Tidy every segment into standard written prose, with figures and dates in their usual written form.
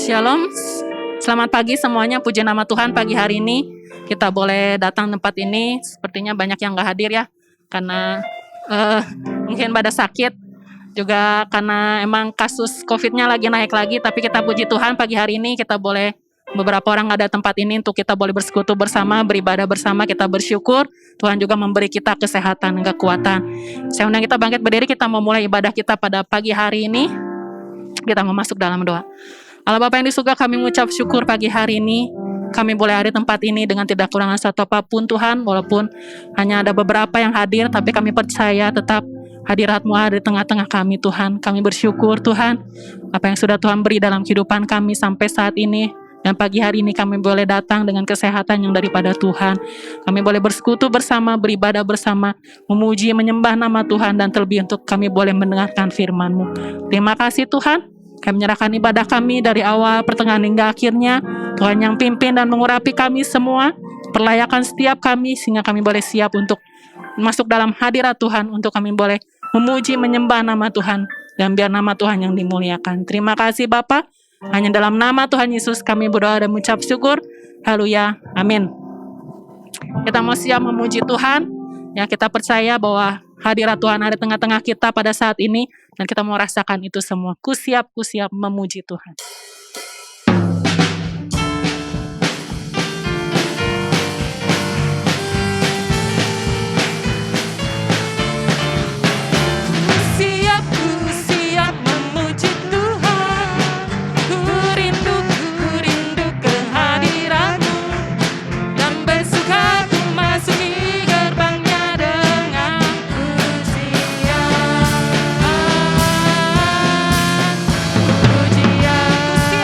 Shalom, selamat pagi semuanya, puji nama Tuhan. Pagi hari ini kita boleh datang tempat ini. Sepertinya banyak yang gak hadir ya, karena mungkin pada sakit, juga karena emang kasus COVID-nya lagi naik lagi. Tapi kita puji Tuhan, pagi hari ini kita boleh, beberapa orang ada tempat ini untuk kita boleh bersekutu bersama, beribadah bersama, kita bersyukur. Tuhan juga memberi kita kesehatan dan kekuatan. Saya undang kita bangkit berdiri, kita mau mulai ibadah kita pada pagi hari ini. Kita mau masuk dalam doa. Allah Bapa yang di surga, kami mengucap syukur pagi hari ini. Kami boleh hadir tempat ini dengan tidak kurangan satu apapun Tuhan. Walaupun hanya ada beberapa yang hadir, tapi kami percaya tetap hadirat-Mu ada di tengah-tengah kami Tuhan. Kami bersyukur Tuhan, apa yang sudah Tuhan beri dalam kehidupan kami sampai saat ini. Dan pagi hari ini kami boleh datang dengan kesehatan yang daripada Tuhan. Kami boleh bersekutu bersama, beribadah bersama, memuji, menyembah nama Tuhan, dan terlebih untuk kami boleh mendengarkan firman-Mu. Terima kasih Tuhan. Kami menyerahkan ibadah kami dari awal, pertengahan hingga akhirnya. Tuhan yang pimpin dan mengurapi kami semua. Perlayakan setiap kami sehingga kami boleh siap untuk masuk dalam hadirat Tuhan. Untuk kami boleh memuji, menyembah nama Tuhan. Dan biar nama Tuhan yang dimuliakan. Terima kasih Bapa. Hanya dalam nama Tuhan Yesus kami berdoa dan mengucap syukur. Haleluya. Amin. Kita mau siap memuji Tuhan. Ya, kita percaya bahwa hadirat Tuhan ada di tengah-tengah kita pada saat ini. Dan kita mau rasakan itu semua. Ku siap memuji Tuhan. Pujian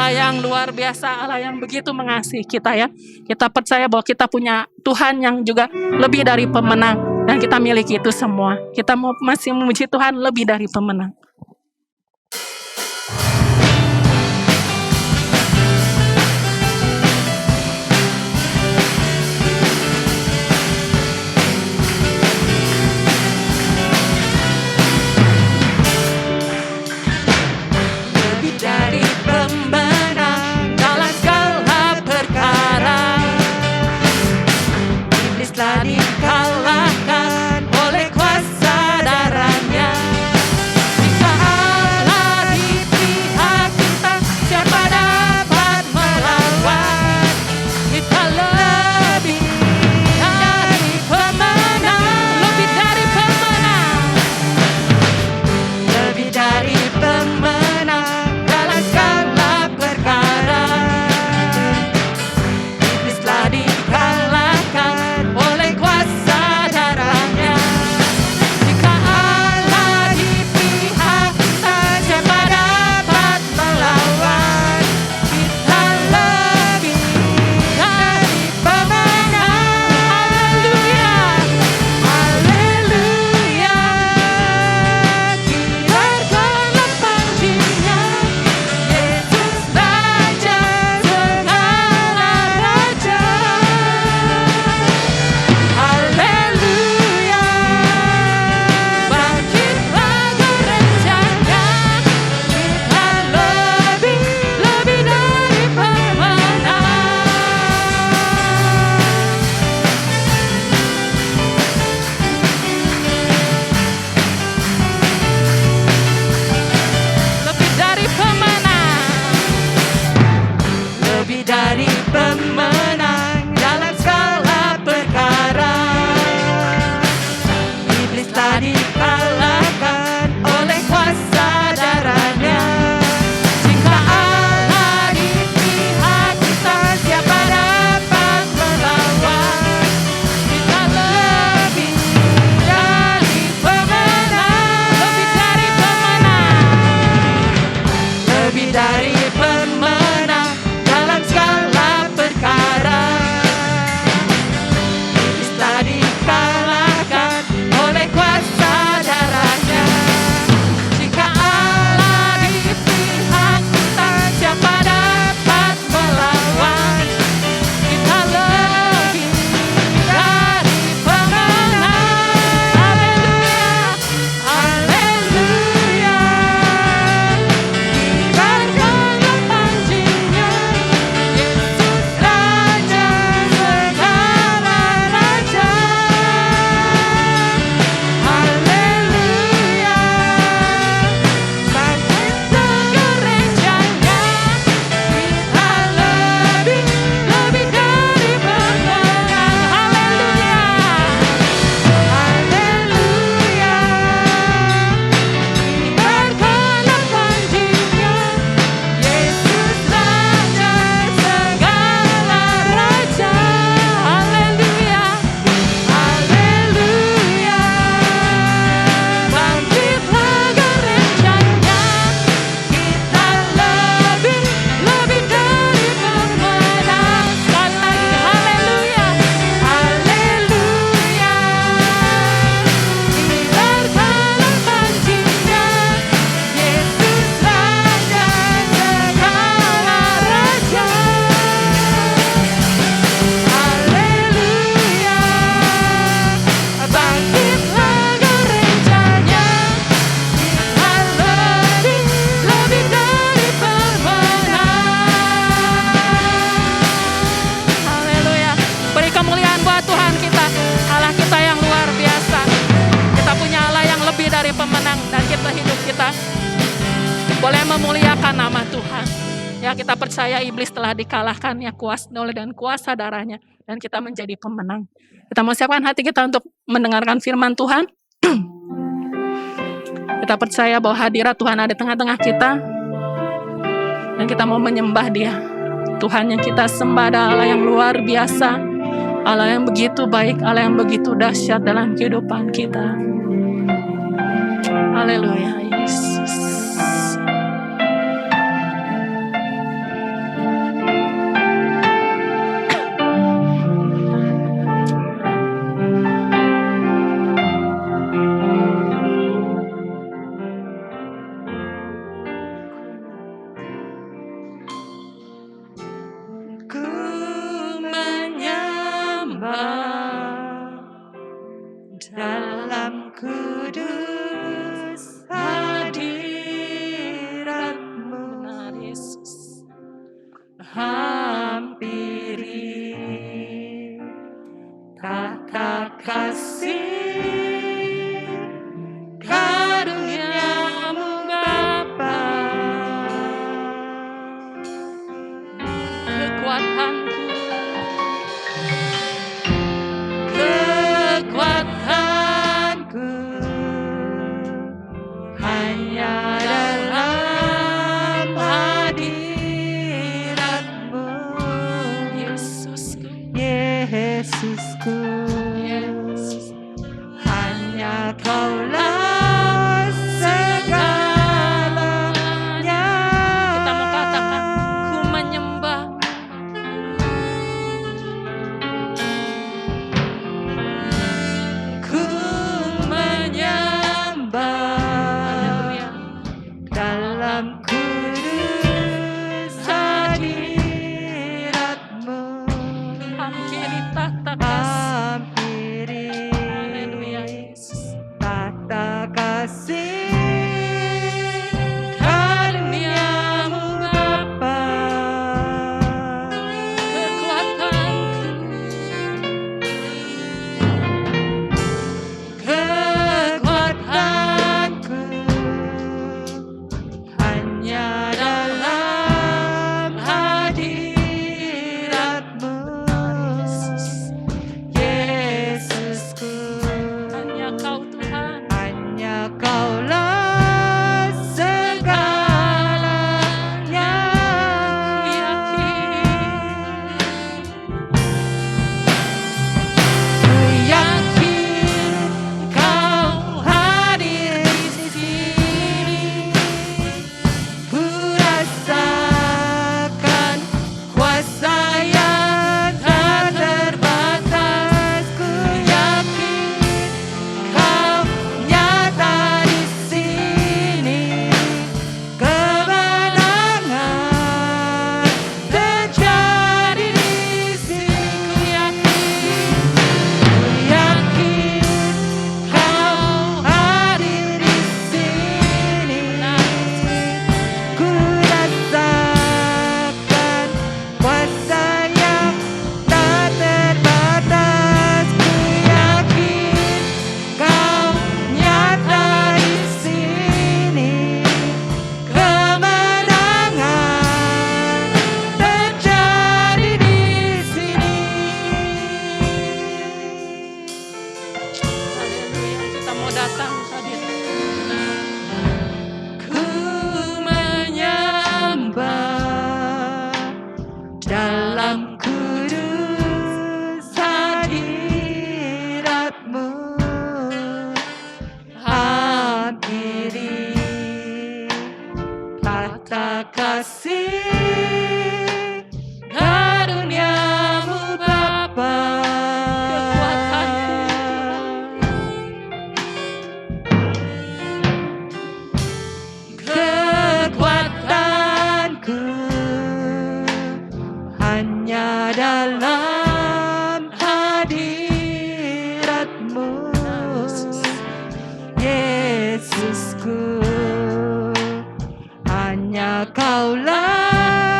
Allah yang luar biasa, Allah yang begitu mengasihi kita ya. Kita percaya bahwa kita punya Tuhan yang juga lebih dari pemenang. Dan kita miliki itu semua. Kita masih memuji Tuhan lebih dari pemenang. boleh memuliakan nama Tuhan. Ya, kita percaya iblis telah dikalahkan ya oleh dan kuasa darahnya, dan kita menjadi pemenang. Kita mau siapkan hati kita untuk mendengarkan firman Tuhan. Kita percaya bahwa hadirat Tuhan ada di tengah-tengah kita, dan kita mau menyembah Dia. Tuhan yang kita sembah adalah Allah yang luar biasa, Allah yang begitu baik, Allah yang begitu dahsyat dalam kehidupan kita. Haleluya, Yesus. hanya dalam hadirat-Mu, Yesusku, Yesusku. Yesus. Hanya Kaulah segalanya. Kita mau katakan, ku menyembah. Ku menyembah Haleluya. dalam kudus hadirat-Mu. Hampiri tahta kasih. Hampiri Haleluya, Yesus. tahta kasih karunia-Mu Bapa. Kekuatanku hanya dalam hadirat-Mu, Yesusku. Hanya Kau Tuhan. Hanya Kaulah segalanya. Ku yakin Kau hadir di sini. Ku rasakan kuasa yang tak terbatas. Ku yakin Kau nyata di sini. Kemenangan terjadi di sini. Ku yakin Kau hadir di sini. Ku rasakan kuasa yang tak terbatas. Ku yakin Kau nyata di sini. Kemenangan terjadi di sini. Haleluya. Kita mau datang hadir. Ku menyembah dalam kudus hadirat-Mu. Hampiri tahta kasih karunia-Mu Bapa. Kekuatanku hanya dalam hadirat-Mu, Yesusku. Hanya Kaulah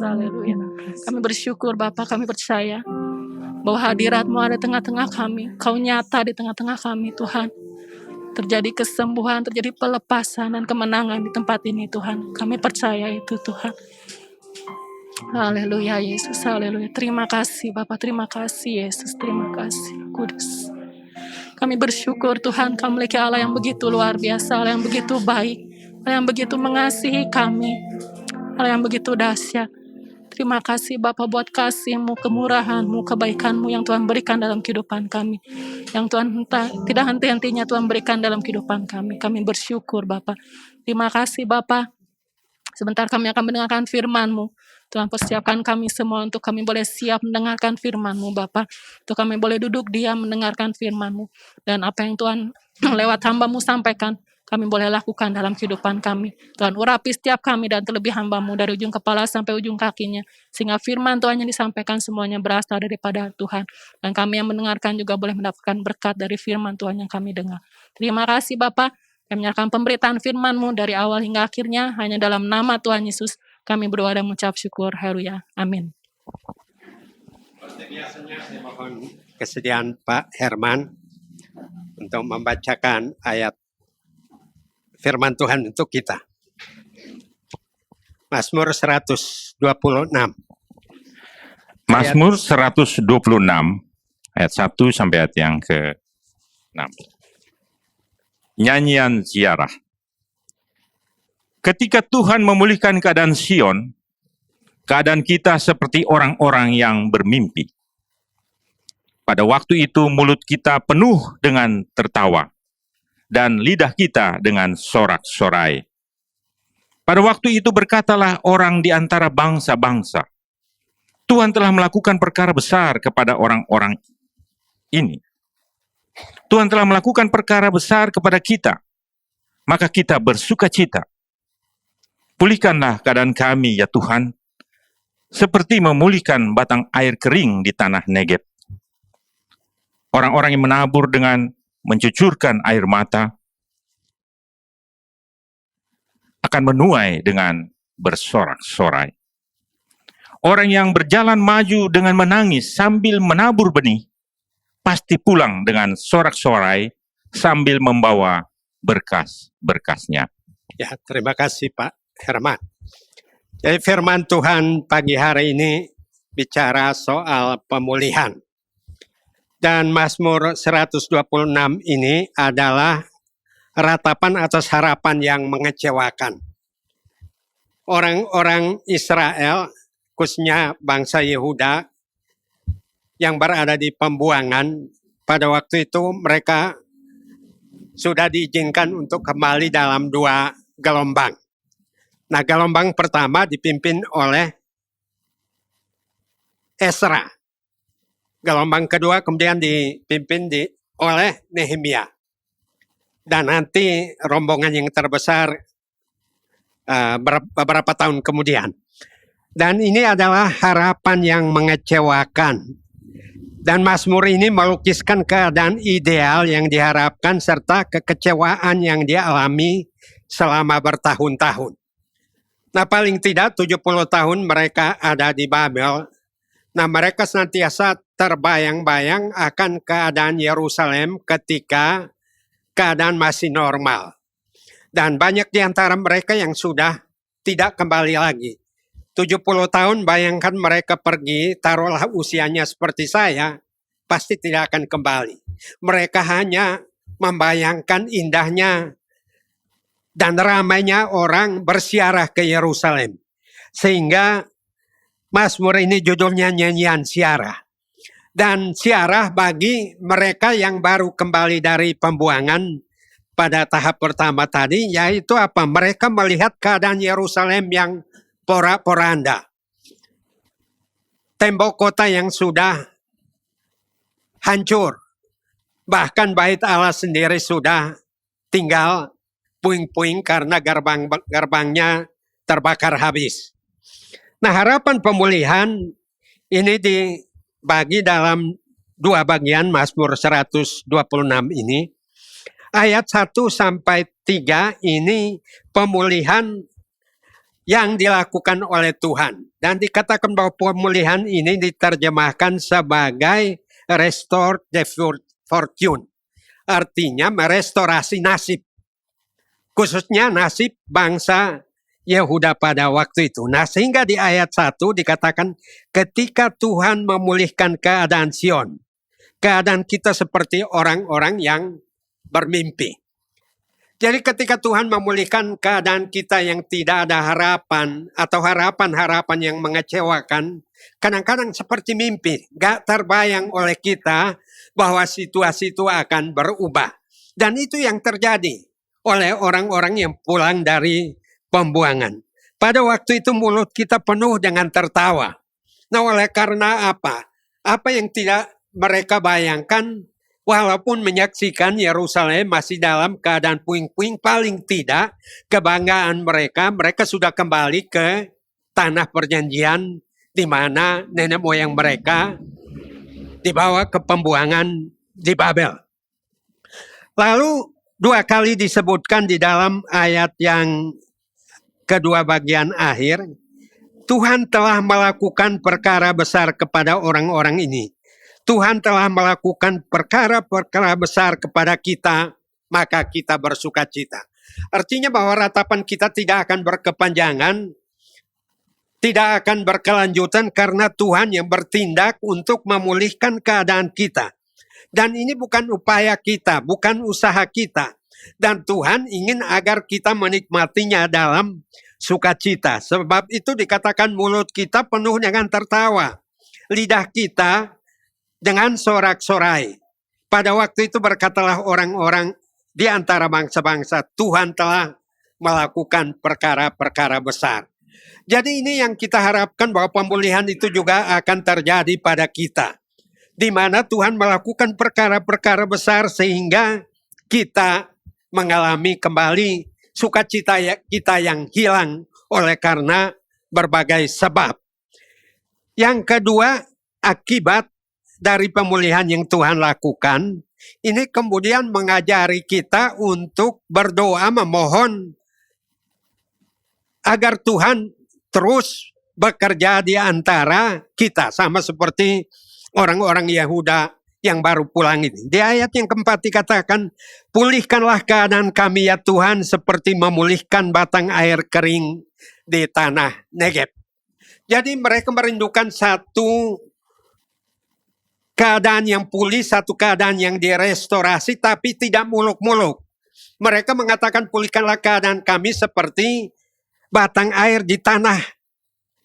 Haleluya. Kami bersyukur Bapa, kami percaya bahwa hadirat-Mu ada di tengah-tengah kami. Kau nyata di tengah-tengah kami Tuhan. Terjadi kesembuhan, terjadi pelepasan dan kemenangan di tempat ini Tuhan. Kami percaya itu Tuhan. Haleluya Yesus, haleluya. Terima kasih Bapak, terima kasih Yesus, terima kasih Kudus. Kami bersyukur Tuhan, Kau memiliki Allah yang begitu luar biasa, Allah yang begitu baik, Allah yang begitu mengasihi kami, Allah yang begitu dahsyat. Terima kasih Bapak buat kasih-Mu, kemurahan-Mu, kebaikan-Mu yang Tuhan berikan dalam kehidupan kami. Yang Tuhan tidak henti-hentinya Tuhan berikan dalam kehidupan kami. Kami bersyukur Bapak. Terima kasih Bapak. Sebentar kami akan mendengarkan firman-Mu. Tuhan persiapkan kami semua untuk kami boleh siap mendengarkan firman-Mu Bapak. Untuk kami boleh duduk diam mendengarkan firman-Mu. Dan apa yang Tuhan lewat hamba-Mu sampaikan, kami boleh lakukan dalam kehidupan kami. Tuhan urapi setiap kami dan terlebih hamba-Mu dari ujung kepala sampai ujung kakinya. Sehingga firman Tuhan yang disampaikan semuanya berasal daripada Tuhan. Dan kami yang mendengarkan juga boleh mendapatkan berkat dari firman Tuhan yang kami dengar. Terima kasih Bapak. Kami menyerahkan pemberitaan firman-Mu dari awal hingga akhirnya. Hanya dalam nama Tuhan Yesus kami berdoa dan mengucap syukur. Haleluya. Amin. Biasanya saya mohon kesediaan Pak Herman untuk membacakan ayat firman Tuhan untuk kita. Mazmur 126. Mazmur 126 ayat 1 sampai ayat yang ke-6. Nyanyian ziarah. Ketika Tuhan memulihkan keadaan Sion, keadaan kita seperti orang-orang yang bermimpi. Pada waktu itu mulut kita penuh dengan tertawa, dan lidah kita dengan sorak-sorai. Pada waktu itu berkatalah orang di antara bangsa-bangsa, Tuhan telah melakukan perkara besar kepada orang-orang ini. Tuhan telah melakukan perkara besar kepada kita, maka kita bersukacita. Pulihkanlah keadaan kami ya Tuhan, seperti memulihkan batang air kering di tanah Negeb. Orang-orang yang menabur dengan mencucurkan air mata akan menuai dengan bersorak-sorai. Orang yang berjalan maju dengan menangis sambil menabur benih, pasti pulang dengan sorak-sorai sambil membawa berkas-berkasnya. Ya, terima kasih Pak Herman. Jadi firman Tuhan pagi hari ini bicara soal pemulihan. Dan Mazmur 126 ini adalah ratapan atas harapan yang mengecewakan. Orang-orang Israel, khususnya bangsa Yehuda yang berada di pembuangan, pada waktu itu mereka sudah diizinkan untuk kembali dalam 2 gelombang. Nah, gelombang pertama dipimpin oleh Ezra. Gelombang kedua kemudian dipimpin oleh Nehemia. Dan nanti rombongan yang terbesar beberapa tahun kemudian. Dan ini adalah harapan yang mengecewakan. Dan Mazmur ini melukiskan keadaan ideal yang diharapkan serta kekecewaan yang dia alami selama bertahun-tahun. Nah, paling tidak 70 tahun mereka ada di Babel. Nah, mereka senantiasa terbayang-bayang akan keadaan Yerusalem ketika keadaan masih normal. Dan banyak di antara mereka yang sudah tidak kembali lagi. 70 tahun bayangkan mereka pergi, taruhlah usianya seperti saya, pasti tidak akan kembali. Mereka hanya membayangkan indahnya dan ramainya orang bersiarah ke Yerusalem. Sehingga Mazmur ini judulnya nyanyian siarah. Dan siarah bagi mereka yang baru kembali dari pembuangan pada tahap pertama tadi, yaitu apa? Mereka melihat keadaan Yerusalem yang porak-poranda. Tembok kota yang sudah hancur. Bahkan bait Allah sendiri sudah tinggal puing-puing karena gerbangnya terbakar habis. Nah, harapan pemulihan ini dibagi dalam 2 bagian Mazmur 126 ini. Ayat 1 sampai 3 ini pemulihan yang dilakukan oleh Tuhan. Dan dikatakan bahwa pemulihan ini diterjemahkan sebagai restore the fortune. Artinya merestorasi nasib. Khususnya nasib bangsa Yehuda pada waktu itu. Nah, sehingga di ayat 1 dikatakan ketika Tuhan memulihkan keadaan Sion, keadaan kita seperti orang-orang yang bermimpi. Jadi ketika Tuhan memulihkan keadaan kita yang tidak ada harapan atau harapan-harapan yang mengecewakan, kadang-kadang seperti mimpi, gak terbayang oleh kita bahwa situasi itu akan berubah. Dan itu yang terjadi oleh orang-orang yang pulang dari pembuangan. Pada waktu itu mulut kita penuh dengan tertawa. Nah, oleh karena apa? Apa yang tidak mereka bayangkan, walaupun menyaksikan Yerusalem masih dalam keadaan puing-puing, paling tidak kebanggaan mereka sudah kembali ke tanah perjanjian di mana nenek moyang mereka dibawa ke pembuangan di Babel. Lalu 2 kali disebutkan di dalam ayat yang kedua bagian akhir, Tuhan telah melakukan perkara besar kepada orang-orang ini. Tuhan telah melakukan perkara-perkara besar kepada kita, maka kita bersukacita. Artinya bahwa ratapan kita tidak akan berkepanjangan, tidak akan berkelanjutan karena Tuhan yang bertindak untuk memulihkan keadaan kita. Dan ini bukan upaya kita, bukan usaha kita. Dan Tuhan ingin agar kita menikmatinya dalam sukacita. Sebab itu dikatakan mulut kita penuh dengan tertawa. Lidah kita dengan sorak-sorai. Pada waktu itu berkatalah orang-orang di antara bangsa-bangsa, Tuhan telah melakukan perkara-perkara besar. Jadi ini yang kita harapkan bahwa pemulihan itu juga akan terjadi pada kita. Di mana Tuhan melakukan perkara-perkara besar sehingga kita mengalami kembali sukacita kita yang hilang oleh karena berbagai sebab. Yang kedua, akibat dari pemulihan yang Tuhan lakukan, ini kemudian mengajari kita untuk berdoa memohon agar Tuhan terus bekerja di antara kita, sama seperti orang-orang Yehuda yang baru pulang ini. Di ayat yang keempat dikatakan, pulihkanlah keadaan kami ya Tuhan seperti memulihkan batang air kering di tanah Negeb. Jadi mereka merindukan satu keadaan yang pulih, satu keadaan yang direstorasi tapi tidak muluk-muluk. Mereka mengatakan pulihkanlah keadaan kami seperti batang air di tanah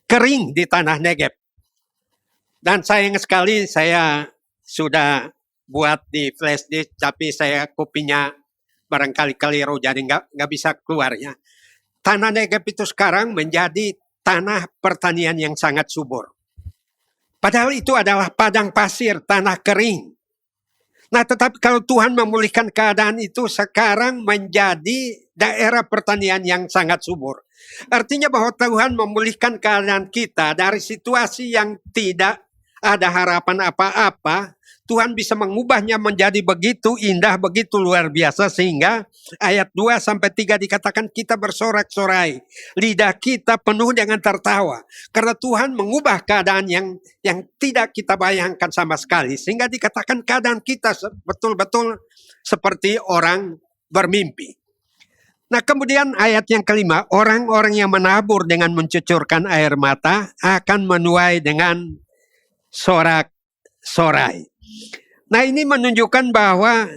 kering di tanah Negeb. Dan sayang sekali saya sudah buat di flash disk, tapi saya kopinya barangkali keliru, jadi nggak bisa keluarnya. Tanah Negeb itu sekarang menjadi tanah pertanian yang sangat subur. Padahal itu adalah padang pasir, tanah kering. Nah, tetapi kalau Tuhan memulihkan keadaan itu sekarang menjadi daerah pertanian yang sangat subur. Artinya bahwa Tuhan memulihkan keadaan kita dari situasi yang tidak ada harapan apa-apa, Tuhan bisa mengubahnya menjadi begitu indah, begitu luar biasa sehingga ayat 2-3 dikatakan kita bersorak-sorai. Lidah kita penuh dengan tertawa. Karena Tuhan mengubah keadaan yang tidak kita bayangkan sama sekali. Sehingga dikatakan keadaan kita betul-betul seperti orang bermimpi. Nah, kemudian ayat yang kelima, orang-orang yang menabur dengan mencucurkan air mata akan menuai dengan sorak-sorai. Nah, ini menunjukkan bahwa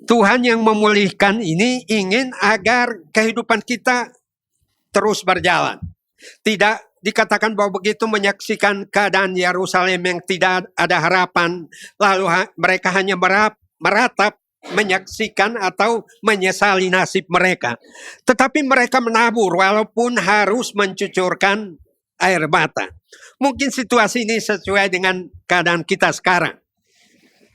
Tuhan yang memulihkan ini ingin agar kehidupan kita terus berjalan. Tidak dikatakan bahwa begitu menyaksikan keadaan Yerusalem yang tidak ada harapan, lalu mereka hanya meratap, menyaksikan atau menyesali nasib mereka. Tetapi mereka menabur walaupun harus mencucurkan air mata. Mungkin situasi ini sesuai dengan keadaan kita sekarang.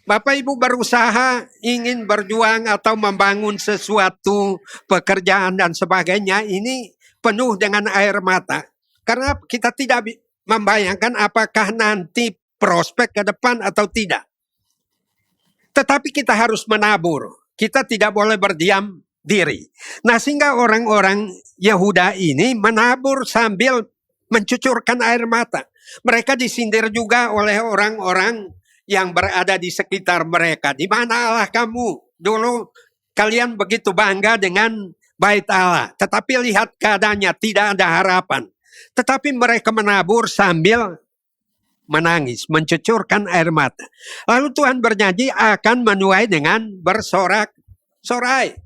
Bapak Ibu berusaha ingin berjuang atau membangun sesuatu pekerjaan dan sebagainya, ini penuh dengan air mata. Karena kita tidak membayangkan apakah nanti prospek ke depan atau tidak. Tetapi kita harus menabur. Kita tidak boleh berdiam diri. Nah, sehingga orang-orang Yehuda ini menabur sambil mencucurkan air mata. Mereka disindir juga oleh orang-orang yang berada di sekitar mereka. Di mana Allah kamu? Dulu kalian begitu bangga dengan bait Allah. Tetapi lihat keadaannya, tidak ada harapan. Tetapi mereka menabur sambil menangis, mencucurkan air mata. Lalu Tuhan berjanji akan menuai dengan bersorak-sorai.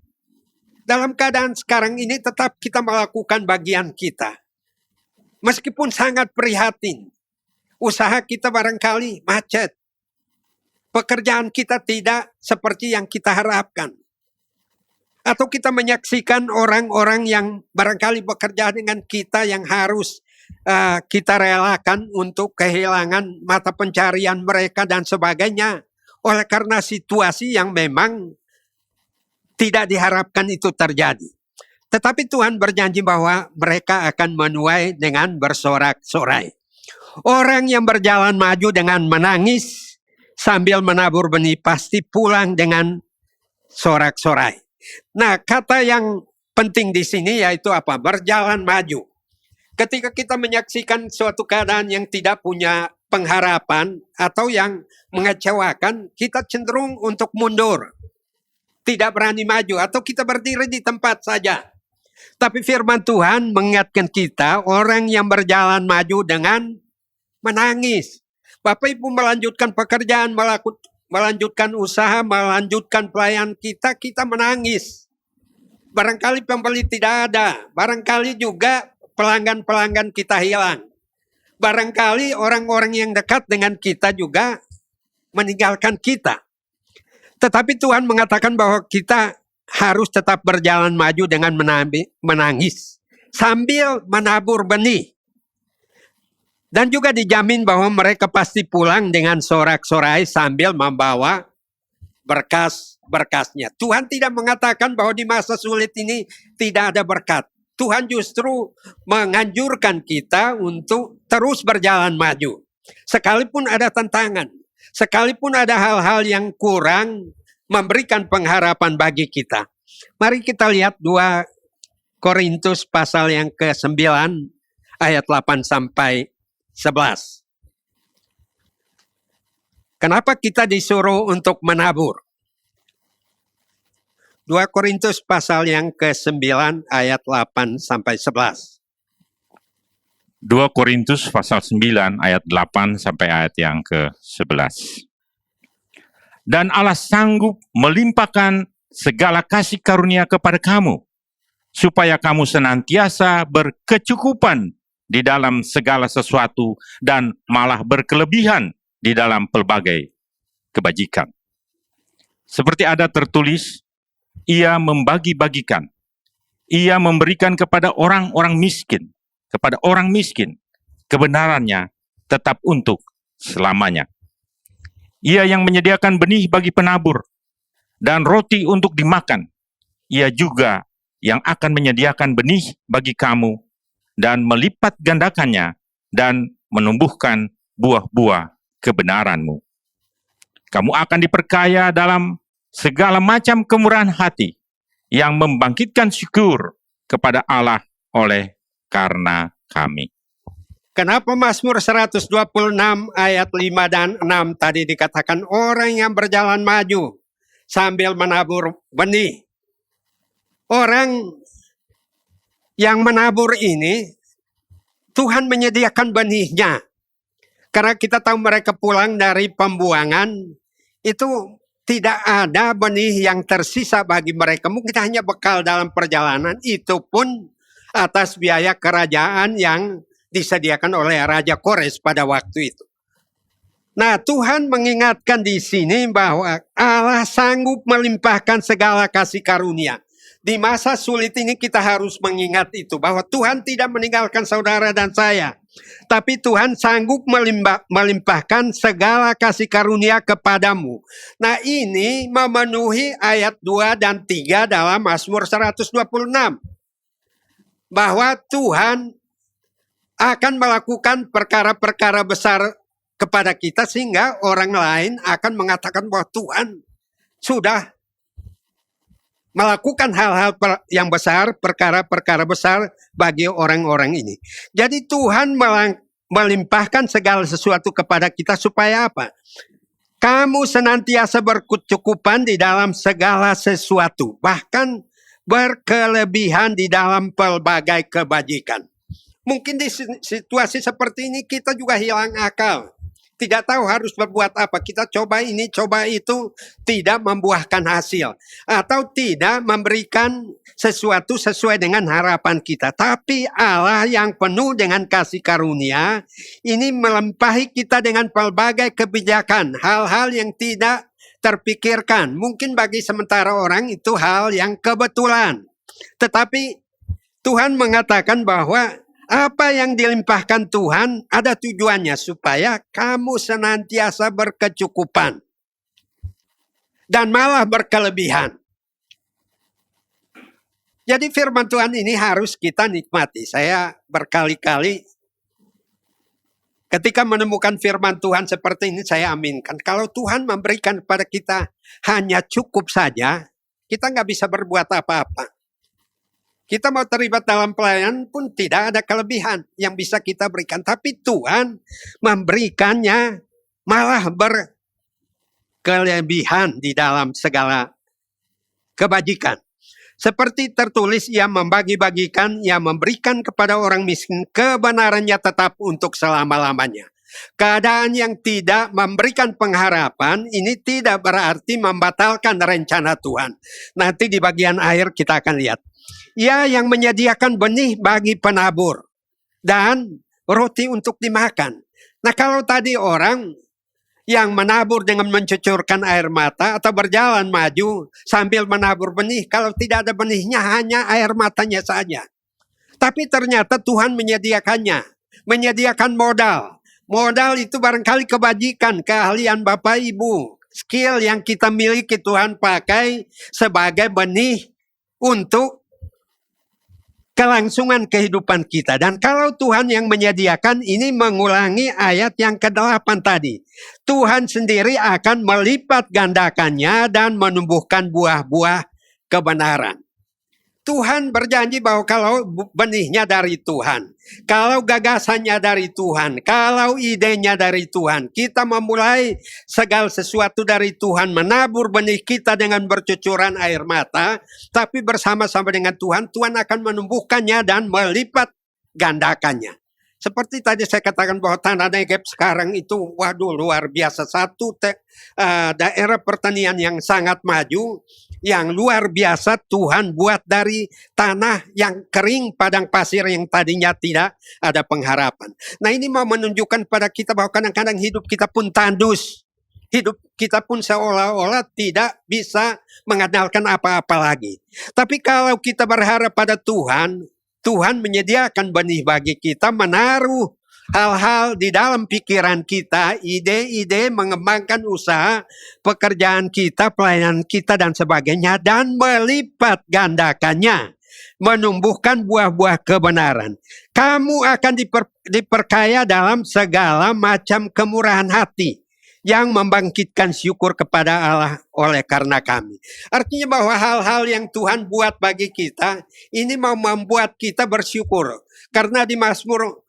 Dalam keadaan sekarang ini tetap kita melakukan bagian kita. Meskipun sangat prihatin. Usaha kita barangkali macet. Pekerjaan kita tidak seperti yang kita harapkan. Atau kita menyaksikan orang-orang yang barangkali bekerja dengan kita yang harus kita relakan untuk kehilangan mata pencarian mereka dan sebagainya. Oleh karena situasi yang memang tidak diharapkan itu terjadi. Tetapi Tuhan berjanji bahwa mereka akan menuai dengan bersorak-sorai. Orang yang berjalan maju dengan menangis sambil menabur benih pasti pulang dengan sorak-sorai. Nah, kata yang penting di sini yaitu apa? Berjalan maju. Ketika kita menyaksikan suatu keadaan yang tidak punya pengharapan atau yang mengecewakan, kita cenderung untuk mundur. Tidak berani maju atau kita berdiri di tempat saja. Tapi firman Tuhan mengingatkan kita orang yang berjalan maju dengan menangis. Bapak Ibu melanjutkan pekerjaan, melanjutkan usaha, melanjutkan pelayanan kita menangis. Barangkali pembeli tidak ada, barangkali juga pelanggan-pelanggan kita hilang. Barangkali orang-orang yang dekat dengan kita juga meninggalkan kita. Tetapi Tuhan mengatakan bahwa kita harus tetap berjalan maju dengan menangis sambil menabur benih. Dan juga dijamin bahwa mereka pasti pulang dengan sorak-sorai sambil membawa berkas-berkasnya. Tuhan tidak mengatakan bahwa di masa sulit ini tidak ada berkat. Tuhan justru menganjurkan kita untuk terus berjalan maju. Sekalipun ada tantangan, sekalipun ada hal-hal yang kurang memberikan pengharapan bagi kita. Mari kita lihat 2 Korintus pasal yang ke-9 ayat 8 sampai 11. Kenapa kita disuruh untuk menabur? 2 Korintus pasal yang ke-9 ayat 8 sampai 11. 2 Korintus pasal 9 ayat 8 sampai ayat yang ke-11. Dan Allah sanggup melimpahkan segala kasih karunia kepada kamu, supaya kamu senantiasa berkecukupan di dalam segala sesuatu dan malah berkelebihan di dalam pelbagai kebajikan. Seperti ada tertulis, ia membagi-bagikan, ia memberikan kepada orang-orang miskin, kebenarannya tetap untuk selamanya. Ia yang menyediakan benih bagi penabur dan roti untuk dimakan. Ia juga yang akan menyediakan benih bagi kamu dan melipat gandakannya dan menumbuhkan buah-buah kebenaranmu. Kamu akan diperkaya dalam segala macam kemurahan hati yang membangkitkan syukur kepada Allah oleh karena kami. Kenapa Mazmur 126 ayat 5 dan 6 tadi dikatakan orang yang berjalan maju sambil menabur benih. Orang yang menabur ini Tuhan menyediakan benihnya. Karena kita tahu mereka pulang dari pembuangan, itu tidak ada benih yang tersisa bagi mereka. Mungkin hanya bekal dalam perjalanan, itu pun atas biaya kerajaan yang disediakan oleh Raja Kores pada waktu itu. Nah, Tuhan mengingatkan di sini bahwa Allah sanggup melimpahkan segala kasih karunia. Di masa sulit ini kita harus mengingat itu, bahwa Tuhan tidak meninggalkan saudara dan saya. Tapi Tuhan sanggup melimpahkan segala kasih karunia kepadamu. Nah, ini memenuhi ayat 2 dan 3 dalam Mazmur 126. Bahwa Tuhan akan melakukan perkara-perkara besar kepada kita sehingga orang lain akan mengatakan bahwa Tuhan sudah melakukan hal-hal yang besar, perkara-perkara besar bagi orang-orang ini. Jadi Tuhan melimpahkan segala sesuatu kepada kita supaya apa? Kamu senantiasa berkecukupan di dalam segala sesuatu, bahkan berkelebihan di dalam pelbagai kebajikan. Mungkin di situasi seperti ini kita juga hilang akal. Tidak tahu harus berbuat apa. Kita coba ini, coba itu, tidak membuahkan hasil. Atau tidak memberikan sesuatu sesuai dengan harapan kita. Tapi Allah yang penuh dengan kasih karunia, ini melimpahi kita dengan pelbagai kebijakan. Hal-hal yang tidak terpikirkan. Mungkin bagi sementara orang itu hal yang kebetulan. Tetapi Tuhan mengatakan bahwa apa yang dilimpahkan Tuhan ada tujuannya supaya kamu senantiasa berkecukupan dan malah berkelebihan. Jadi firman Tuhan ini harus kita nikmati. Saya berkali-kali ketika menemukan firman Tuhan seperti ini saya aminkan. Kalau Tuhan memberikan kepada kita hanya cukup saja, kita nggak bisa berbuat apa-apa. Kita mau terlibat dalam pelayanan pun tidak ada kelebihan yang bisa kita berikan. Tapi Tuhan memberikannya malah berkelebihan di dalam segala kebajikan. Seperti tertulis, ia membagi-bagikan, ia memberikan kepada orang miskin kebenarannya tetap untuk selama-lamanya. Keadaan yang tidak memberikan pengharapan ini tidak berarti membatalkan rencana Tuhan. Nanti di bagian akhir kita akan lihat. Ia yang menyediakan benih bagi penabur dan roti untuk dimakan. Nah, kalau tadi orang yang menabur dengan mencucurkan air mata atau berjalan maju sambil menabur benih, kalau tidak ada benihnya hanya air matanya saja. Tapi ternyata Tuhan menyediakannya, menyediakan modal. Modal itu barangkali kebajikan, keahlian Bapak Ibu, skill yang kita miliki Tuhan pakai sebagai benih untuk kelangsungan kehidupan kita. Dan kalau Tuhan yang menyediakan, ini mengulangi ayat yang ke-8 tadi. Tuhan sendiri akan melipat gandakannya dan menumbuhkan buah-buah kebenaran. Tuhan berjanji bahwa kalau benihnya dari Tuhan, kalau gagasannya dari Tuhan, kalau idenya dari Tuhan, kita memulai segala sesuatu dari Tuhan, menabur benih kita dengan bercucuran air mata, tapi bersama-sama dengan Tuhan, Tuhan akan menumbuhkannya dan melipat gandakannya. Seperti tadi saya katakan bahwa Tanah Negev sekarang itu, waduh luar biasa. Satu daerah pertanian yang sangat maju, yang luar biasa Tuhan buat dari tanah yang kering, padang pasir yang tadinya tidak ada pengharapan. Nah, ini mau menunjukkan pada kita bahwa kadang-kadang hidup kita pun tandus. Hidup kita pun seolah-olah tidak bisa mengandalkan apa-apa lagi. Tapi kalau kita berharap pada Tuhan, Tuhan menyediakan benih bagi kita, menaruh hal-hal di dalam pikiran kita, ide-ide, mengembangkan usaha, pekerjaan kita, pelayanan kita, dan sebagainya, dan melipat gandakannya, menumbuhkan buah-buah kebenaran. Kamu akan diperkaya dalam segala macam kemurahan hati yang membangkitkan syukur kepada Allah oleh karena kami. Artinya bahwa hal-hal yang Tuhan buat bagi kita, ini mau membuat kita bersyukur. Karena di Mazmur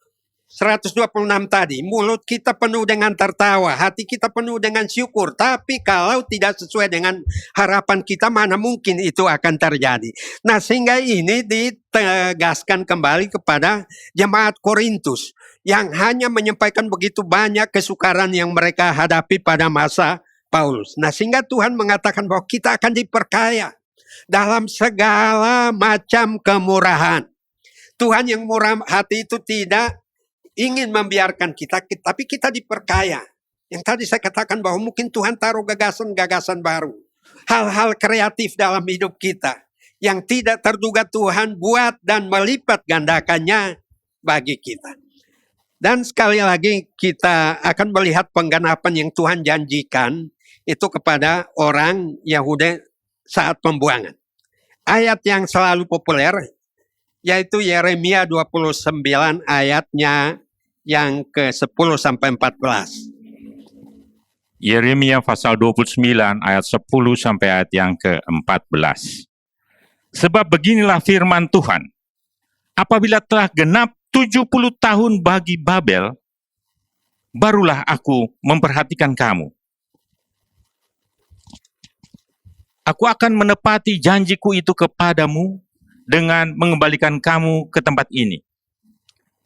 126 tadi, mulut kita penuh dengan tertawa, hati kita penuh dengan syukur. Tapi kalau tidak sesuai dengan harapan kita, mana mungkin itu akan terjadi. Nah, sehingga ini ditegaskan kembali kepada jemaat Korintus yang hanya menyampaikan begitu banyak kesukaran yang mereka hadapi pada masa Paulus. Nah, sehingga Tuhan mengatakan bahwa kita akan diperkaya dalam segala macam kemurahan. Tuhan yang murah hati itu tidak ingin membiarkan kita, tapi kita diperkaya. Yang tadi saya katakan bahwa mungkin Tuhan taruh gagasan-gagasan baru. Hal-hal kreatif dalam hidup kita yang tidak terduga Tuhan buat dan melipat gandakannya bagi kita. Dan sekali lagi kita akan melihat penggenapan yang Tuhan janjikan itu kepada orang Yahudi saat pembuangan. Ayat yang selalu populer yaitu Yeremia 29 ayatnya yang ke-10 sampai 14. Yeremia pasal 29 ayat 10 sampai ayat yang ke-14. Sebab beginilah firman Tuhan, apabila telah genap 70 tahun bagi Babel, barulah aku memperhatikan kamu. Aku akan menepati janjiku itu kepadamu dengan mengembalikan kamu ke tempat ini.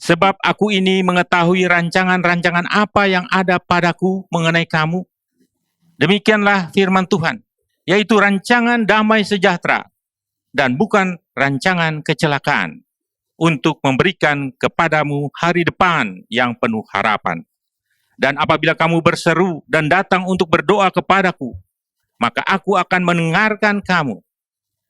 Sebab aku ini mengetahui rancangan-rancangan apa yang ada padaku mengenai kamu. Demikianlah firman Tuhan, yaitu rancangan damai sejahtera dan bukan rancangan kecelakaan, untuk memberikan kepadamu hari depan yang penuh harapan. Dan apabila kamu berseru dan datang untuk berdoa kepadaku, maka aku akan mendengarkan kamu.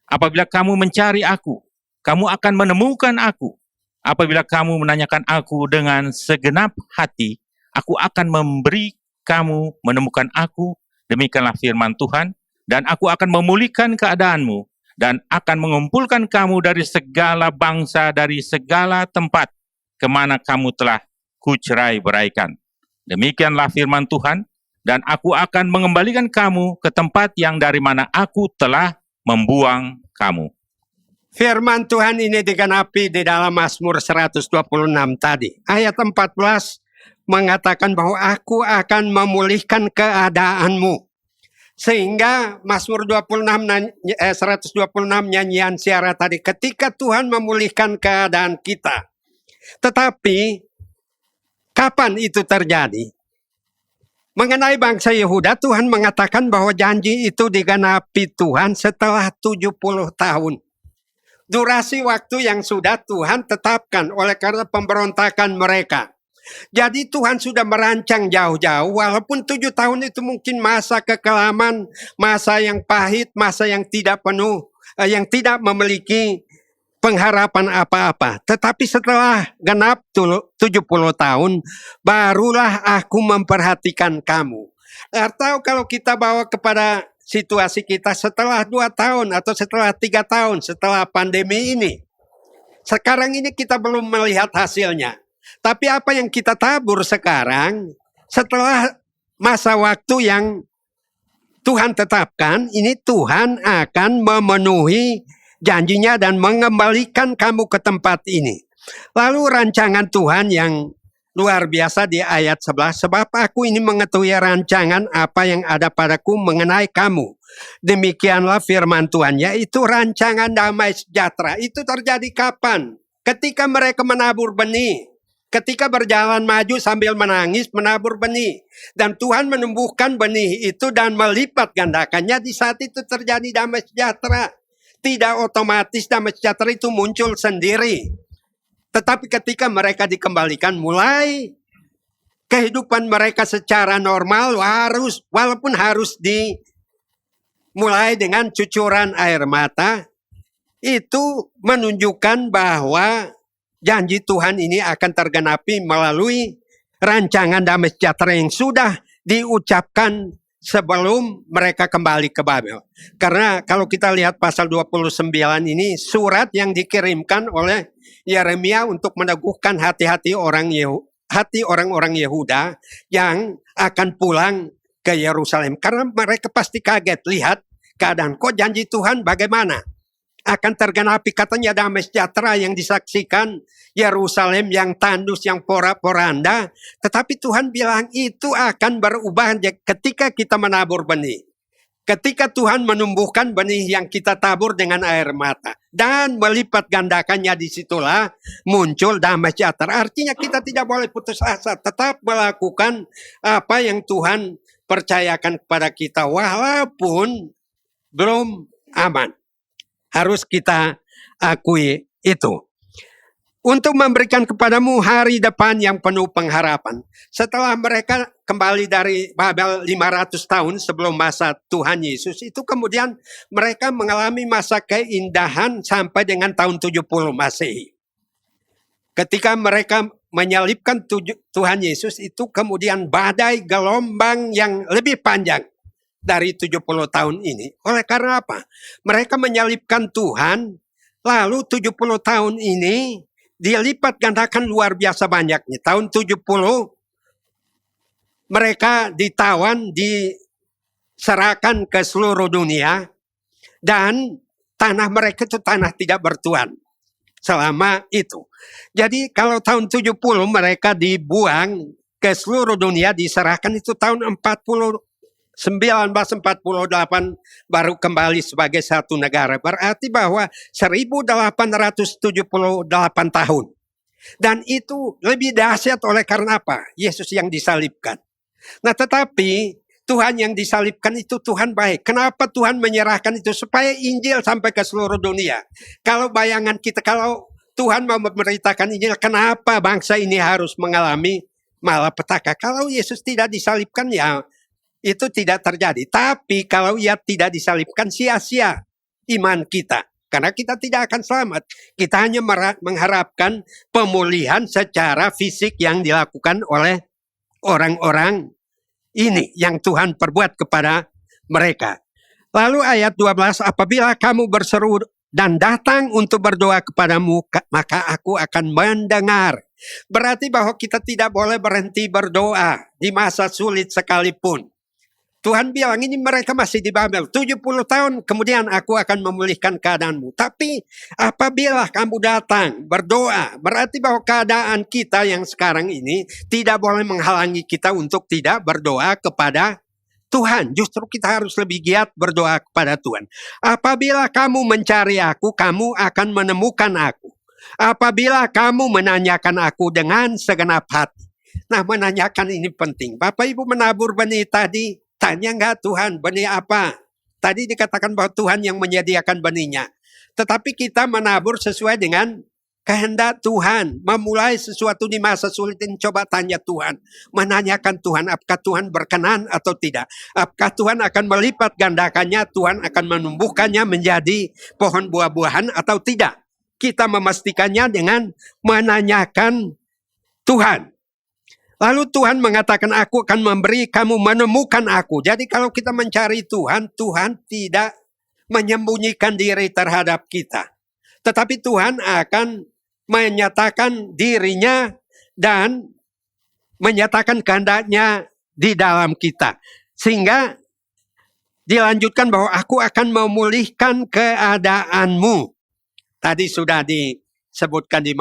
Apabila kamu mencari aku, kamu akan menemukan aku. Apabila kamu menanyakan aku dengan segenap hati, aku akan memberi kamu menemukan aku. Demikianlah firman Tuhan. Dan aku akan memulihkan keadaanmu dan akan mengumpulkan kamu dari segala bangsa, dari segala tempat kemana kamu telah kucerai-beraikan. Demikianlah firman Tuhan. Dan aku akan mengembalikan kamu ke tempat yang dari mana aku telah membuang kamu. Firman Tuhan ini digenapi di dalam Mazmur 126 tadi. Ayat 14 mengatakan bahwa aku akan memulihkan keadaanmu. Sehingga Mazmur 126 nyanyian siara tadi, ketika Tuhan memulihkan keadaan kita. Tetapi kapan itu terjadi? Mengenai bangsa Yehuda, Tuhan mengatakan bahwa janji itu digenapi Tuhan setelah 70 tahun. Durasi waktu yang sudah Tuhan tetapkan oleh karena pemberontakan mereka. Jadi Tuhan sudah merancang jauh-jauh, walaupun 7 tahun itu mungkin masa kekelaman, masa yang pahit, masa yang tidak penuh, yang tidak memiliki pengharapan apa-apa. Tetapi setelah genap 70 tahun, barulah aku memperhatikan kamu. Atau kalau kita bawa kepada situasi kita setelah 2 tahun atau setelah 3 tahun setelah pandemi ini. Sekarang ini kita belum melihat hasilnya. Tapi apa yang kita tabur sekarang setelah masa waktu yang Tuhan tetapkan, ini Tuhan akan memenuhi janjinya dan mengembalikan kamu ke tempat ini. Lalu rancangan Tuhan yang luar biasa di ayat 11. Sebab aku ini mengetahui rancangan apa yang ada padaku mengenai kamu. Demikianlah firman Tuhan, yaitu rancangan damai sejahtera. Itu terjadi kapan? Ketika mereka menabur benih. Ketika berjalan maju sambil menangis menabur benih. Dan Tuhan menumbuhkan benih itu dan melipat gandakannya. Di saat itu terjadi damai sejahtera. Tidak otomatis damai sejahtera itu muncul sendiri. Tetapi ketika mereka dikembalikan, mulai kehidupan mereka secara normal walaupun harus dimulai dengan cucuran air mata, itu menunjukkan bahwa janji Tuhan ini akan tergenapi melalui rancangan damai sejahtera yang sudah diucapkan sebelum mereka kembali ke Babel. Karena kalau kita lihat pasal 29 ini surat yang dikirimkan oleh Yeremia untuk meneguhkan hati orang-orang Yehuda yang akan pulang ke Yerusalem. Karena mereka pasti kaget lihat keadaan. Kok janji Tuhan bagaimana? Akan tergenapi katanya damai sejahtera yang disaksikan Yerusalem yang tandus, yang porak-poranda. Tetapi Tuhan bilang itu akan berubah ketika kita menabur benih. Ketika Tuhan menumbuhkan benih yang kita tabur dengan air mata. Dan melipat gandakannya, disitulah muncul damai sejahtera. Artinya kita tidak boleh putus asa. Tetap melakukan apa yang Tuhan percayakan kepada kita. Walaupun belum aman. Harus kita akui itu. Untuk memberikan kepadamu hari depan yang penuh pengharapan. Setelah mereka kembali dari Babel 500 tahun sebelum masa Tuhan Yesus, itu kemudian mereka mengalami masa keindahan sampai dengan tahun 70 Masehi. Ketika mereka menyalibkan Tuhan Yesus, itu kemudian badai gelombang yang lebih panjang dari 70 tahun ini. Oleh karena apa? Mereka menyalibkan Tuhan, lalu 70 tahun ini dilipat gandakan luar biasa banyaknya. Tahun 70 mereka ditawan, diserahkan ke seluruh dunia. Dan tanah mereka itu tanah tidak bertuan selama itu. Jadi kalau tahun 70 mereka dibuang ke seluruh dunia, diserahkan itu tahun 1948 baru kembali sebagai satu negara. Berarti bahwa 1878 tahun. Dan itu lebih dahsyat oleh karena apa? Yesus yang disalibkan. Nah tetapi Tuhan yang disalibkan itu Tuhan baik. Kenapa Tuhan menyerahkan itu? Supaya Injil sampai ke seluruh dunia. Kalau bayangan kita, kalau Tuhan mau memberitakan Injil, kenapa bangsa ini harus mengalami malapetaka? Kalau Yesus tidak disalibkan, ya itu tidak terjadi. Tapi kalau ia tidak disalibkan, sia-sia iman kita. Karena kita tidak akan selamat. Kita hanya mengharapkan pemulihan secara fisik yang dilakukan oleh orang-orang ini yang Tuhan perbuat kepada mereka. Lalu ayat 12, apabila kamu berseru dan datang untuk berdoa kepadamu, maka aku akan mendengar. Berarti bahwa kita tidak boleh berhenti berdoa di masa sulit sekalipun. Tuhan bilang ini mereka masih di Babel 70 tahun kemudian aku akan memulihkan keadaanmu. Tapi apabila kamu datang berdoa, berarti bahwa keadaan kita yang sekarang ini tidak boleh menghalangi kita untuk tidak berdoa kepada Tuhan. Justru kita harus lebih giat berdoa kepada Tuhan. Apabila kamu mencari aku, kamu akan menemukan aku. Apabila kamu menanyakan aku dengan segenap hati. Nah, menanyakan ini penting. Bapak Ibu menabur benih tadi, tanya enggak Tuhan, benih apa? Tadi dikatakan bahwa Tuhan yang menyediakan benihnya. Tetapi kita menabur sesuai dengan kehendak Tuhan. Memulai sesuatu di masa sulit ini, coba tanya Tuhan. Menanyakan Tuhan, apakah Tuhan berkenan atau tidak? Apakah Tuhan akan melipat gandakannya? Tuhan akan menumbuhkannya menjadi pohon buah-buahan atau tidak? Kita memastikannya dengan menanyakan Tuhan. Lalu Tuhan mengatakan, aku akan memberi kamu menemukan aku. Jadi kalau kita mencari Tuhan, Tuhan tidak menyembunyikan diri terhadap kita. Tetapi Tuhan akan menyatakan dirinya dan menyatakan kehendaknya di dalam kita. Sehingga dilanjutkan bahwa aku akan memulihkan keadaanmu. Tadi sudah disebutkan di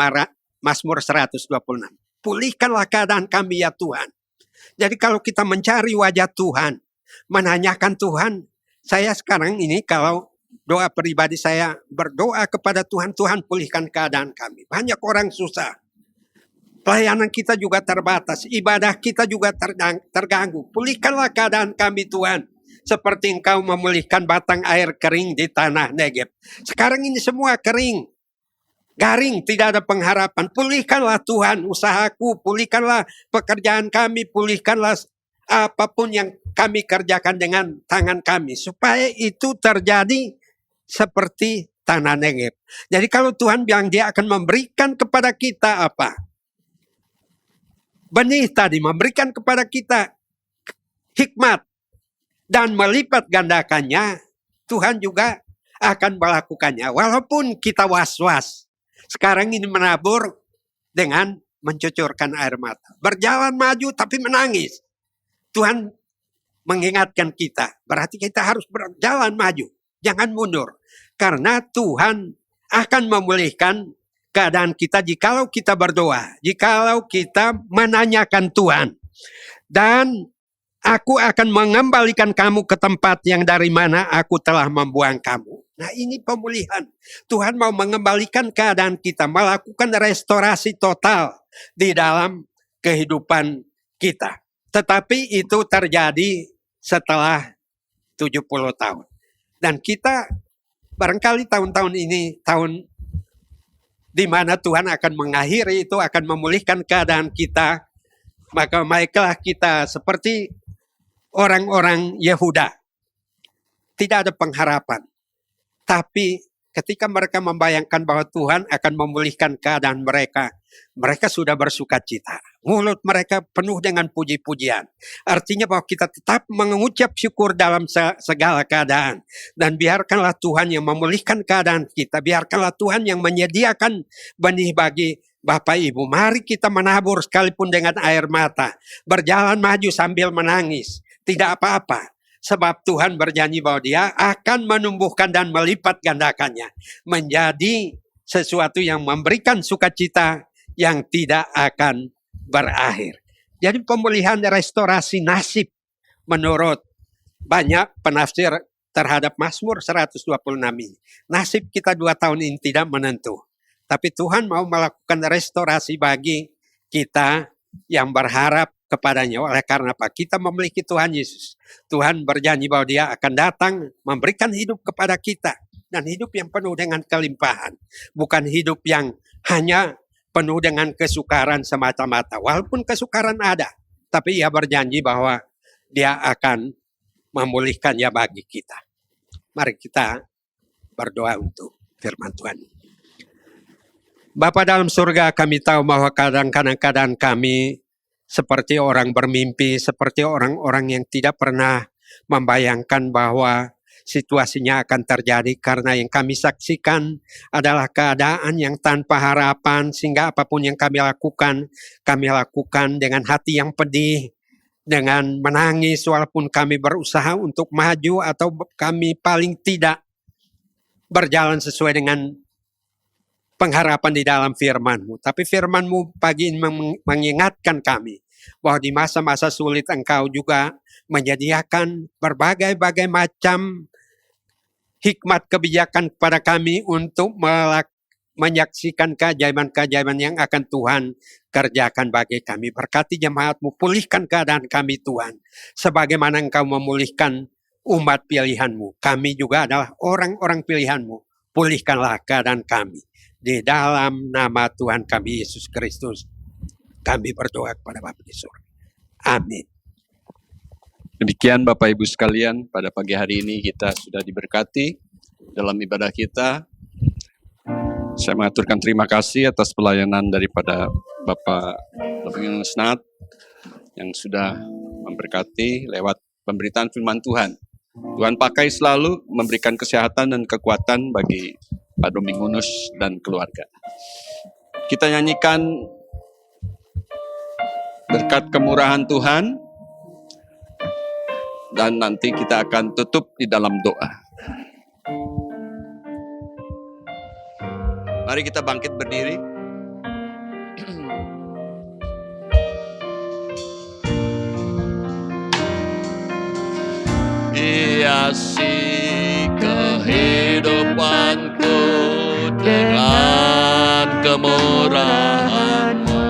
Mazmur 126. Pulihkanlah keadaan kami ya Tuhan. Jadi kalau kita mencari wajah Tuhan, menanyakan Tuhan, saya sekarang ini kalau doa pribadi saya berdoa kepada Tuhan, Tuhan pulihkan keadaan kami. Banyak orang susah. Pelayanan kita juga terbatas, ibadah kita juga terganggu. Pulihkanlah keadaan kami Tuhan. Seperti Engkau memulihkan batang air kering di tanah Negeb. Sekarang ini semua kering. Garing, tidak ada pengharapan. Pulihkanlah Tuhan usahaku, pulihkanlah pekerjaan kami, pulihkanlah apapun yang kami kerjakan dengan tangan kami. Supaya itu terjadi seperti tanah Negeb. Jadi kalau Tuhan bilang dia akan memberikan kepada kita apa? Benih tadi, memberikan kepada kita hikmat dan melipat gandakannya, Tuhan juga akan melakukannya. Walaupun kita was-was. Sekarang ini menabur dengan mencucurkan air mata. Berjalan maju tapi menangis. Tuhan mengingatkan kita. Berarti kita harus berjalan maju. Jangan mundur. Karena Tuhan akan memulihkan keadaan kita jikalau kita berdoa. Jikalau kita menanyakan Tuhan. Dan aku akan mengembalikan kamu ke tempat yang dari mana aku telah membuang kamu. Nah ini pemulihan. Tuhan mau mengembalikan keadaan kita. Melakukan restorasi total di dalam kehidupan kita. Tetapi itu terjadi setelah 70 tahun. Dan kita barangkali tahun-tahun ini, tahun di mana Tuhan akan mengakhiri itu, akan memulihkan keadaan kita. Maka baiklah kita seperti orang-orang Yehuda. Tidak ada pengharapan. Tapi ketika mereka membayangkan bahwa Tuhan akan memulihkan keadaan mereka, mereka sudah bersuka cita. Mulut mereka penuh dengan puji-pujian. Artinya bahwa kita tetap mengucap syukur dalam segala keadaan. Dan biarkanlah Tuhan yang memulihkan keadaan kita. Biarkanlah Tuhan yang menyediakan benih bagi Bapak Ibu. Mari kita menabur sekalipun dengan air mata. Berjalan maju sambil menangis. Tidak apa-apa. Sebab Tuhan berjanji bahwa Dia akan menumbuhkan dan melipat gandakannya menjadi sesuatu yang memberikan sukacita yang tidak akan berakhir. Jadi pemulihan restorasi nasib menurut banyak penafsir terhadap Mazmur 126 ini. Nasib kita 2 tahun ini tidak menentu. Tapi Tuhan mau melakukan restorasi bagi kita yang berharap kepadanya. Oleh karena apa? Kita memiliki Tuhan Yesus. Tuhan berjanji bahwa Dia akan datang memberikan hidup kepada kita. Dan hidup yang penuh dengan kelimpahan. Bukan hidup yang hanya penuh dengan kesukaran semata-mata. Walaupun kesukaran ada. Tapi Ia berjanji bahwa Dia akan memulihkannya bagi kita. Mari kita berdoa untuk firman Tuhan. Bapa dalam surga, kami tahu bahwa kadang-kadang keadaan kami seperti orang bermimpi, seperti orang-orang yang tidak pernah membayangkan bahwa situasinya akan terjadi, karena yang kami saksikan adalah keadaan yang tanpa harapan, sehingga apapun yang kami lakukan dengan hati yang pedih, dengan menangis walaupun kami berusaha untuk maju atau kami paling tidak berjalan sesuai dengan pengharapan di dalam firman-Mu. Tapi firman-Mu pagi ini mengingatkan kami bahwa di masa-masa sulit Engkau juga menyediakan berbagai macam hikmat kebijakan kepada kami untuk menyaksikan keajaiban-keajaiban yang akan Tuhan kerjakan bagi kami. Berkati jemaat-Mu, pulihkan keadaan kami Tuhan. Sebagaimana Engkau memulihkan umat pilihan-Mu. Kami juga adalah orang-orang pilihan-Mu. Pulihkanlah keadaan kami. Di dalam nama Tuhan kami Yesus Kristus, kami berdoa kepada Bapa di surga. Amin. Demikian Bapak Ibu sekalian, pada pagi hari ini kita sudah diberkati dalam ibadah kita. Saya mengaturkan terima kasih atas pelayanan daripada Bapak Domingus Nat yang sudah memberkati lewat pemberitaan firman Tuhan. Tuhan pakai selalu memberikan kesehatan dan kekuatan bagi Pak Domingus dan keluarga. Kita nyanyikan berkat kemurahan Tuhan, dan nanti kita akan tutup di dalam doa. Mari kita bangkit berdiri. Hiasi kehidupanku dengan kemurahan-Mu.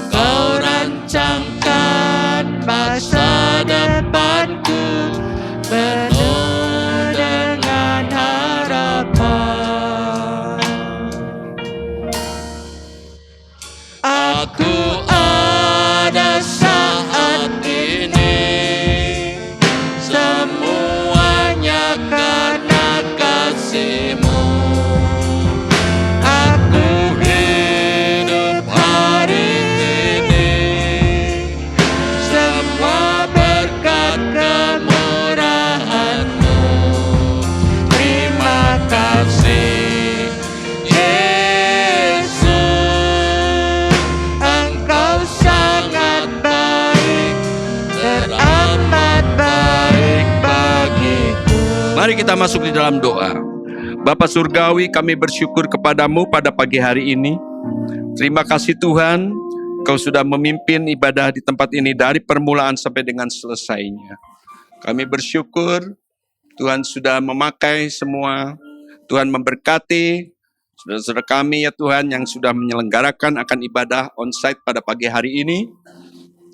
Kau rancangkan masa depanku penuh dengan harapan. Aku ada saat ini, semuanya karena kasih-Mu. Aku hidup hari ini, semua berkat kemurahan-Mu. Terima kasih Yesus, Engkau sangat baik, teramat baik bagiku. Mari kita masuk di dalam doa. Bapa Surgawi, kami bersyukur kepadamu pada pagi hari ini. Terima kasih Tuhan, Kau sudah memimpin ibadah di tempat ini dari permulaan sampai dengan selesainya. Kami bersyukur Tuhan sudah memakai semua, Tuhan memberkati saudara-saudara kami ya Tuhan yang sudah menyelenggarakan akan ibadah onsite pada pagi hari ini.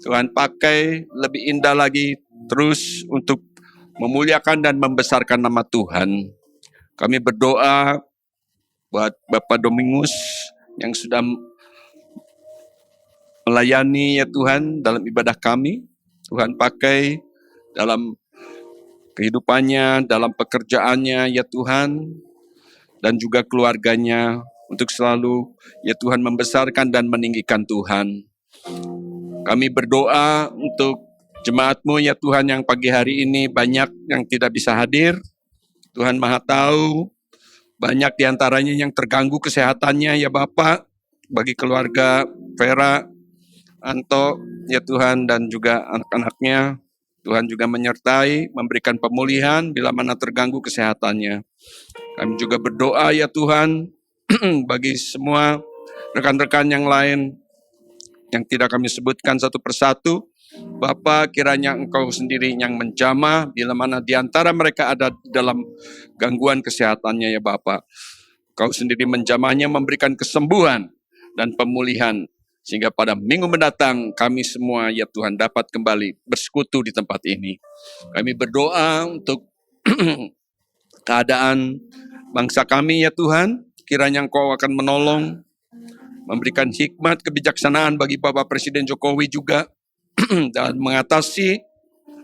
Tuhan pakai lebih indah lagi terus untuk memuliakan dan membesarkan nama Tuhan. Kami berdoa buat Bapak Domingus yang sudah melayani ya Tuhan dalam ibadah kami. Tuhan pakai dalam kehidupannya, dalam pekerjaannya ya Tuhan, dan juga keluarganya untuk selalu ya Tuhan membesarkan dan meninggikan Tuhan. Kami berdoa untuk jemaat-Mu ya Tuhan yang pagi hari ini banyak yang tidak bisa hadir. Tuhan Maha Tahu, banyak diantaranya yang terganggu kesehatannya ya Bapak, bagi keluarga Vera, Anto ya Tuhan, dan juga anak-anaknya. Tuhan juga menyertai, memberikan pemulihan bila mana terganggu kesehatannya. Kami juga berdoa ya Tuhan, bagi semua rekan-rekan yang lain yang tidak kami sebutkan satu persatu. Bapa, kiranya Engkau sendiri yang menjamah bila mana di antara mereka ada dalam gangguan kesehatannya ya Bapa. Engkau sendiri menjamahnya, memberikan kesembuhan dan pemulihan. Sehingga pada minggu mendatang kami semua ya Tuhan dapat kembali bersekutu di tempat ini. Kami berdoa untuk keadaan bangsa kami ya Tuhan. Kiranya Engkau akan menolong, memberikan hikmat, kebijaksanaan bagi Bapak Presiden Jokowi juga. Dan mengatasi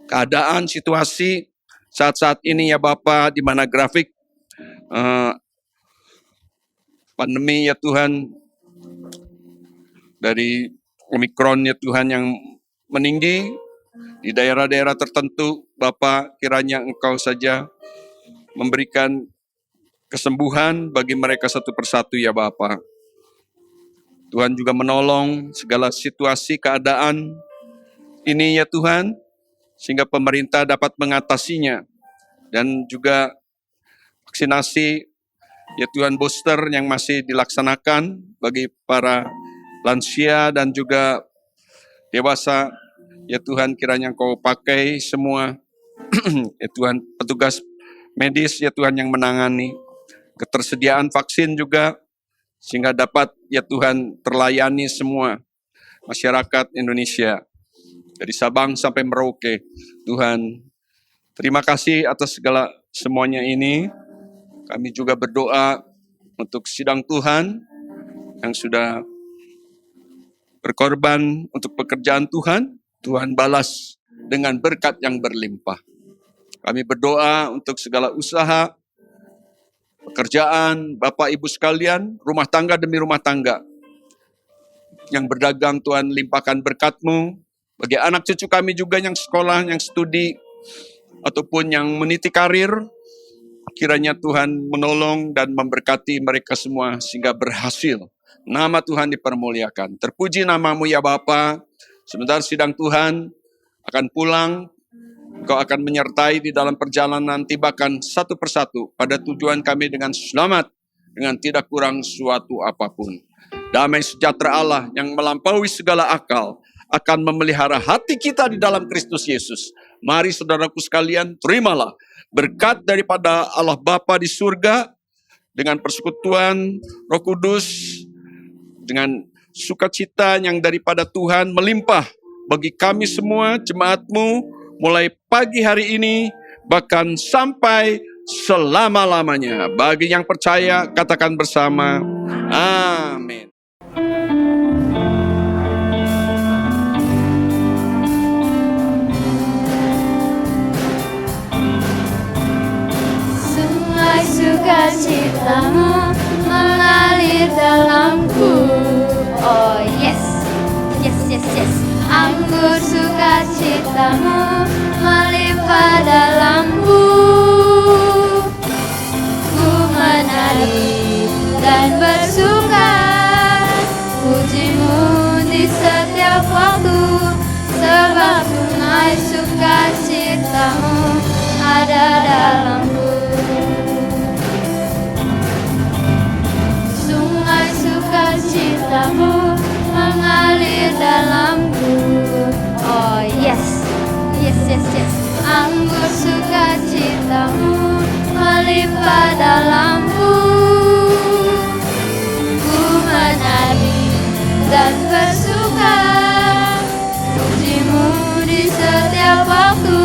keadaan, situasi saat-saat ini ya Bapak, di mana grafik pandemi ya Tuhan, dari Omikron ya Tuhan yang meninggi di daerah-daerah tertentu. Bapak, kiranya Engkau saja memberikan kesembuhan bagi mereka satu persatu ya Bapak. Tuhan juga menolong segala situasi keadaan ini ya Tuhan, sehingga pemerintah dapat mengatasinya. Dan juga vaksinasi ya Tuhan booster yang masih dilaksanakan bagi para lansia dan juga dewasa. Ya Tuhan, kiranya Engkau pakai semua ya Tuhan, petugas medis ya Tuhan yang menangani ketersediaan vaksin juga, sehingga dapat ya Tuhan terlayani semua masyarakat Indonesia dari Sabang sampai Merauke. Tuhan, terima kasih atas segala semuanya ini. Kami juga berdoa untuk sidang Tuhan yang sudah berkorban untuk pekerjaan Tuhan. Tuhan balas dengan berkat yang berlimpah. Kami berdoa untuk segala usaha, pekerjaan, Bapak Ibu sekalian, rumah tangga demi rumah tangga yang berdagang. Tuhan limpahkan berkat-Mu. Bagi anak cucu kami juga yang sekolah, yang studi, ataupun yang meniti karir, kiranya Tuhan menolong dan memberkati mereka semua sehingga berhasil. Nama Tuhan dipermuliakan. Terpuji nama-Mu ya Bapa. Sebentar sidang Tuhan akan pulang, Engkau akan menyertai di dalam perjalanan, tibakan satu persatu pada tujuan kami dengan selamat, dengan tidak kurang suatu apapun. Damai sejahtera Allah yang melampaui segala akal akan memelihara hati kita di dalam Kristus Yesus. Mari saudaraku sekalian, terimalah berkat daripada Allah Bapa di surga, dengan persekutuan Roh Kudus, dengan sukacita yang daripada Tuhan melimpah bagi kami semua, jemaat-Mu, mulai pagi hari ini, bahkan sampai selama-lamanya. Bagi yang percaya, katakan bersama, amin. Sungai sukacitamu mengalir dalamku. Oh yes, yes, yes, yes. Anggur sukacitamu melimpah dalamku. Ku menari dan bersuka, pujimu di setiap waktu, sebab sungai sukacitamu ada dalamku. Sungai sukacitamu mengalir dalamku. Oh yes, yes, yes, yes. Anggur sukacitamu melimpah dalamku. Ku menari dan bersuka, pujimu di setiap waktu,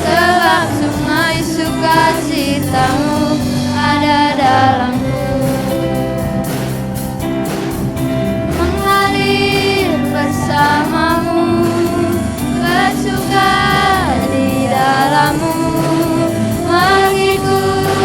sebab sungai sukacitamu ada dalamku. Bersamamu, bersuka di dalammu, mengikutimu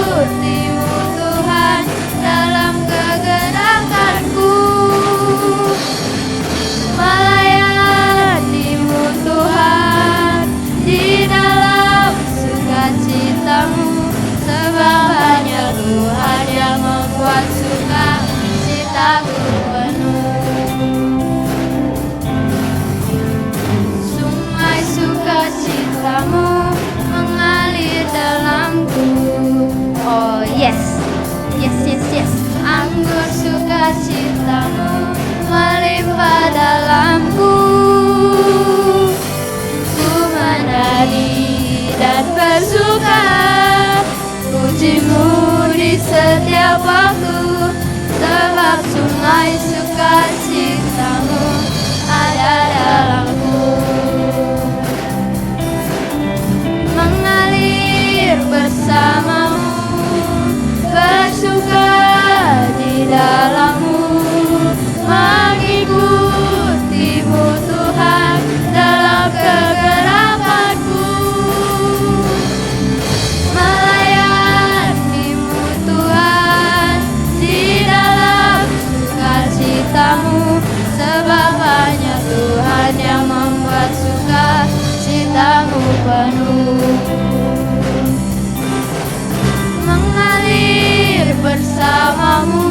anggur sukacitamu melimpah dalamku. Ku menari dan bersuka, pujimu di setiap waktu, sebab sungai sukacitamu ada dalamku. Mengalir bersamamu, bersuka di dalammu, mengikutimu Tuhan dalam kegerakanku, melayanimu Tuhan di dalam sukacitamu, sebab hanya Tuhan yang membuat sukacitamu penuh. Mengalir bersamamu,